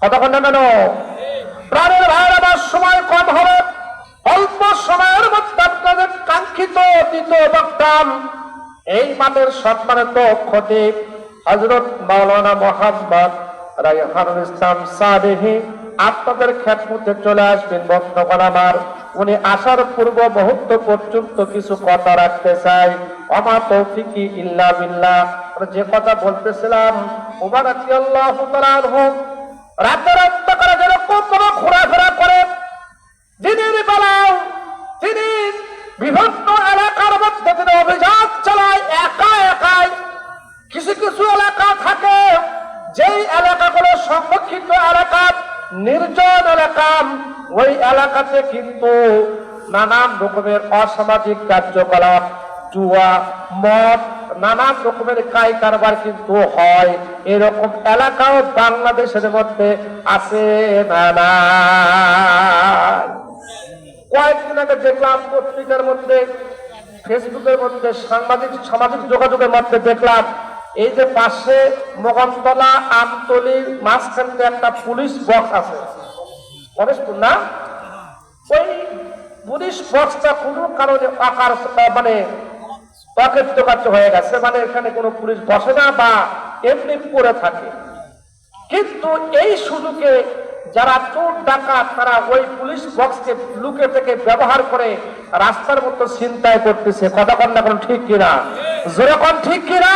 কতক্ষণ না কেন প্রাণের ভাইয়ের আমার সময় কম হবে, অল্প সময়ের মধ্যে আপনাদের কাঙ্ক্ষিত দ্বিতীয় বক্তাম এই মাঠের সম্মানিত খতিব হযরত মাওলানা মোহাম্মদ রায়হানুল ইসলাম সাদেহী আপনাদের খেদমতে চলে আসবেন। বন্ধুগণ আমার, উনি আসার পূর্ব মুহূর্ত পর্যন্ত কিছু কথা রাখতে চাই। ওমা তৌফিকি ইল্লা বিল্লাহ। যে কথা বলতেছিলাম, ওমর রাদিয়াল্লাহু তাআলা আনহু রাতের অন্ধকারে যেরকম ঘোরাফেরা করে, দিনের বেলাও তিনি বিভিন্ন এলাকার মধ্যে তিনি অভিযান চালায় একা একাই। কিছু কিছু এলাকা থাকে যেই এলাকাগুলো সংরক্ষিত এলাকা, নির্জন এলাকা, ওই এলাকাতে কিন্তু নানান রকমের অসামাজিক কার্যকলাপ, জুয়া, মদ, নানান রকমের কাই কারবার কিন্তু হয়। এরকম এলাকাও বাংলাদেশের মধ্যে আছে না? কয়েকদিন আগে দেখলাম পত্রিকার মধ্যে, ফেসবুকের মধ্যে, সামাজিক যোগাযোগের মধ্যে দেখলাম এই যে পাশে মোগমতলা আমতলির মাঝখানে একটা পুলিশ বক্স আছে, না? ওই পুলিশ বক্সটা কোনো কারণে মানে অকার্যকার্য হয়ে গেছে, মানে এখানে কোনো পুলিশ বসে না বা এমনি পড়ে থাকে। কিন্তু এই সুযোগে যারা চোর ডাকাত তারা ওই পুলিশ বক্সকে লুকে থেকে ব্যবহার করে রাস্তার মতো ছিনতাই করতেছে। কথা কন না, কোন ঠিক কিনা? জোরে কোন ঠিক কিনা?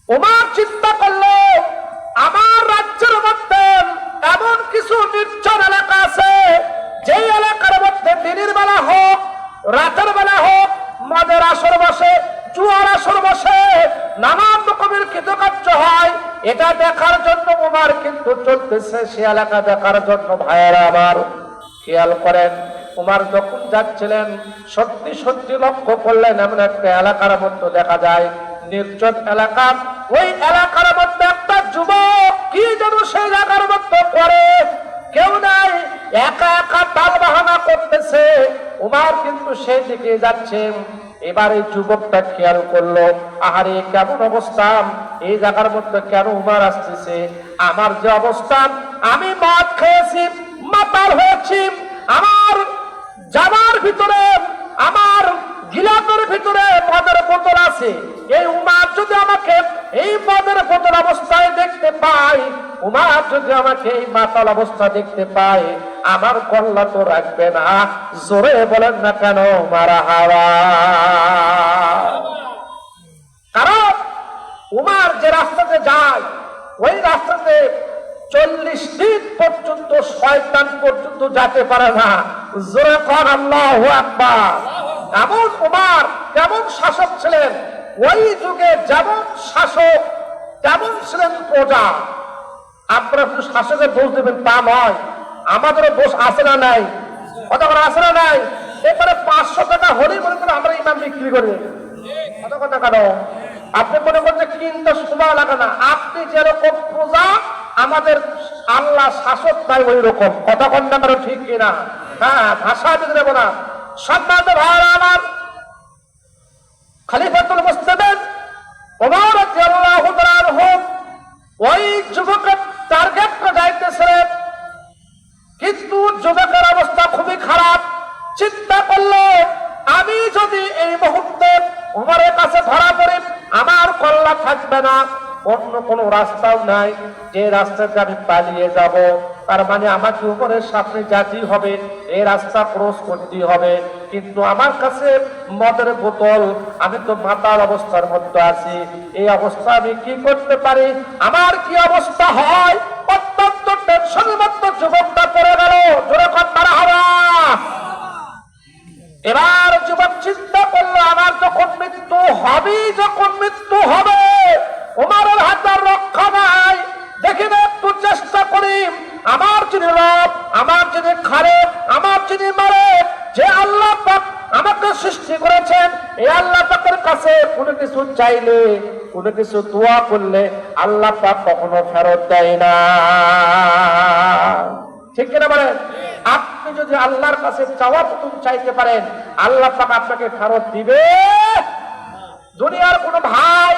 ওমর চিন্তা করলো, আমার রাজ্যের মধ্যে এমন কিছু নির্জন এলাকা আছে যে এলাকার মধ্যে দিনের বেলা হোক রাতের বেলা হোক মদের আসর বসে, জুয়ার আসর বসে, নানান রকমের কৃতকার্য হয়। এটা দেখার জন্য ওমর কিন্তু চলতেছে সে এলাকা দেখার জন্য। ভাইয়েরা আমার খেয়াল করেন, ওমর যখন যাচ্ছিলেন সত্যি সত্যি লক্ষ্য করলেন এমন একটা এলাকার মধ্যে দেখা যায় নির্জন এলাকা। ওই এলাকার মধ্যে একটা যুবক কি যেন সেই এলাকার মধ্যে করে, কেউ নাই, একা একা তাল বাহানা করতেছে। ওমর কিন্তু সেই দিকে যাচ্ছেন। এবার এই যুবকটা খেয়াল করলো, আহারে কেমন অবস্থা, এই জায়গার মধ্যে কেন ওমর আসতেছে? আমার যে অবস্থান, আমি মদ খেয়েছি, মাতাল হয়েছি, আমার জামার ভিতরে, আমার গিলাফের ভিতরে মদের বোতল আছে। এই উমার যদি আমাকে এই মদের বোতল অবস্থায় দেখতে পায়, উমার যদি আমাকে এই মাতাল অবস্থা দেখতে পায়, আমার কল্লা তো রাখবে না। জোরে বলেন না কেন মারহাবা? কারণ উমার যে রাস্তাতে যায় ওই রাস্তাতে 40 দিন পর্যন্ত শয়তান পর্যন্ত যেতে পারে না। জোরে কর আল্লাহু আকবার। এমন উমার কেমন শাসক ছিলেন, ওই যুগে যেমন শাসক তেমন ছিলেন প্রজা। আপনারা শুধু শাসকের দোষ দেবেন তা নয়, আমাদেরও দোষ আছে না নাই? কতক্ষণ আছে না নাই? এবারে 500 টাকা হলেই মনে করেন আমরা ইমাম বিক্রি করি। কতক্ষণ টাকা দাও? আপনি মনে করেন যে কিনতে সময় লাগে না। আপনি যেরকম প্রজা, আমাদের আল্লাহ শাসক তাই ওই রকম। কতক্ষণ টাকা ঠিক কিনা? হ্যাঁ, ভাষা দিতে দেবো না। সম্মানিত ভাইরা আমার, খলিফাতুল মুসলিমিন ওমর রাদিয়াল্লাহু তাআলা আনহু ওই যুবকের টার্গেট করে যাইতেছিলেন, কিন্তু যুবকের অবস্থা খুবই খারাপ। চিন্তা করলো, আমি যদি এই মুহূর্তে ওমরের কাছে ধরা পড়ি, আমার কল্লা থাকবে না। অন্য কোনো রাস্তাও নাই যে রাস্তাতে আমি পালিয়ে যাব। তার মানে আমাকে ওমরের সামনে যেতেই হবে, এই রাস্তা ক্রস করতেই হবে। কিন্তু আমার কাছে মদের বোতল, আমি তো মাতাল অবস্থার মধ্যে আছি। এই অবস্থা আমি কি করতে পারি? আমার কি অবস্থা হয়? অত্যন্ত টেনশনের মধ্যে যুবকটা পড়ে গেল। জোরে কর মারহাবা। এবার যুবক চিন্তা করলো, আমার যখন মৃত্যু হবে, যখন মৃত্যু হবে, ওমরের হাতে রক্ষা নাই। দেখি না, একটু চেষ্টা করি। আমার যিনি রব, আমার যিনি খালেক, আমার যিনি মালিক, যে আল্লাহ পাক আমাকে সৃষ্টি করেছেন, এই আল্লাহ পাকের কাছে কোনো কিছু চাইলে, কোনো কিছু দোয়া করলে আল্লাহ পাক কখনো ফেরত দেয় না। ঠিক কিনা বলেন? আপনি যদি আল্লাহর কাছে চাওয়া প্রথম চাইতে পারেন, আল্লাহ পাক আপনাকে ফেরত দিবে। দুনিয়ার কোনো ভাই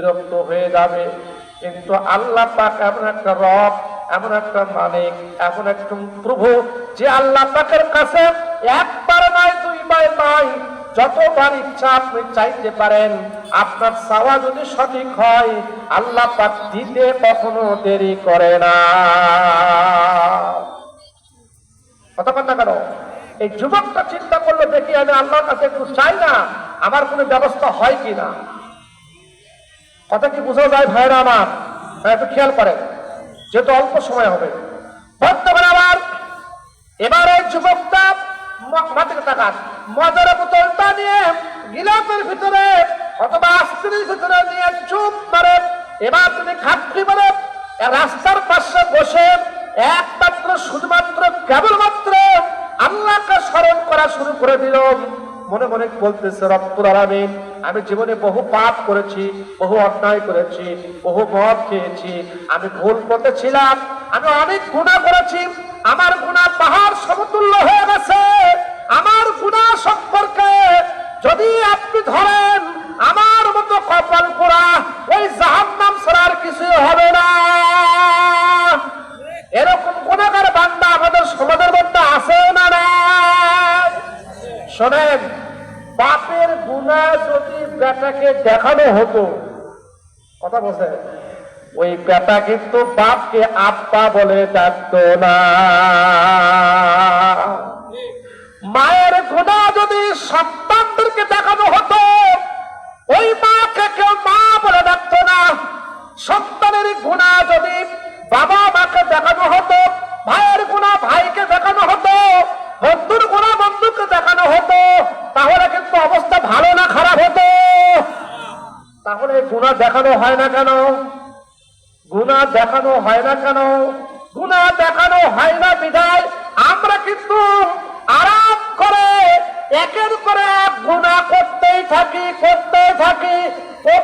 বিরক্ত হয়ে যাবে। কিন্তু আল্লাহ পাক এমন একটা রব, এমন একটা মালিক, এমন একটা প্রভু যে আল্লাহ পাকের কাছে একবার নয় দুইবার নয়, যতবার ইচ্ছা আপনি চাইতে পারেন। আপনার চাওয়া যদি সঠিক হয় আল্লাহ পাক দিতে কখনো দেরি করে না। কতক্ষণ না কেন এই যুবকটা চিন্তা করলো, দেখি আমি আল্লাহর কাছে একটু চাই না, আমার কোনো ব্যবস্থা হয় কিনা। কথা কি বোঝা যায় ভাইরা আমার? একটু খেয়াল করেন, যেহেতু অল্প সময় হবে। বর্তমানে আবার এবার এই যুবকটা মাটির তাকান, মজার বোতলটা নিয়ে গিলাসের ভিতরে অথবা আস্তির ভিতরে নিয়ে চুপ করে এবার তিনি খাট্টি করে রাস্তার পাশে বসে একমাত্র শুধুমাত্র কেবলমাত্র আল্লাহকে স্মরণ করা শুরু করে দিল। মনে মনে বলতেছে, রব্বুল আলামিন, আমি জীবনে বহু পাপ করেছি, বহু অন্যায় করেছি, বহু মদ খেয়েছি, আমি ভুল পথে ছিলাম, আমি অনেক গুনাহ করেছি, আমার গুনাহ পাহাড় সমতুল্য হয়ে গেছে। আমার গুনাহ সম্পর্কে যদি আপনি ধরেন আমার মতো কপাল পোড়া ওই জাহান্নাম ছাড়া আর কিছু হবে না। এরকম গুনাহগার বান্দা আমাদের সমাজের মধ্যে আছে না নাই? শোনেন, বাপের গুনাহ যদি বেটাকে দেখানো হতো, কথা বলছে, ওই বেটা কিন্তু বাপকে আব্বা বলে ডাকতো না। মায়ের গুনাহ যদি সন্তানদেরকে দেখানো হতো, ওই মাকে কেউ মা বলে ডাকতো না। সন্তানের গুনাহ যদি বাবা মাকে দেখানো হতো, ভাইয়ের গুনাহ ভাইকে দেখানো হতো, বন্ধুর গুনাহ বন্ধুকে দেখানো হতো, তাহলে কিন্তু অবস্থা ভালো না খারাপ হতো? তাহলে গুনাহ দেখানো হয় না কেন? গুনাহ দেখানো হয় না কেন? গুনাহ দেখানো হয়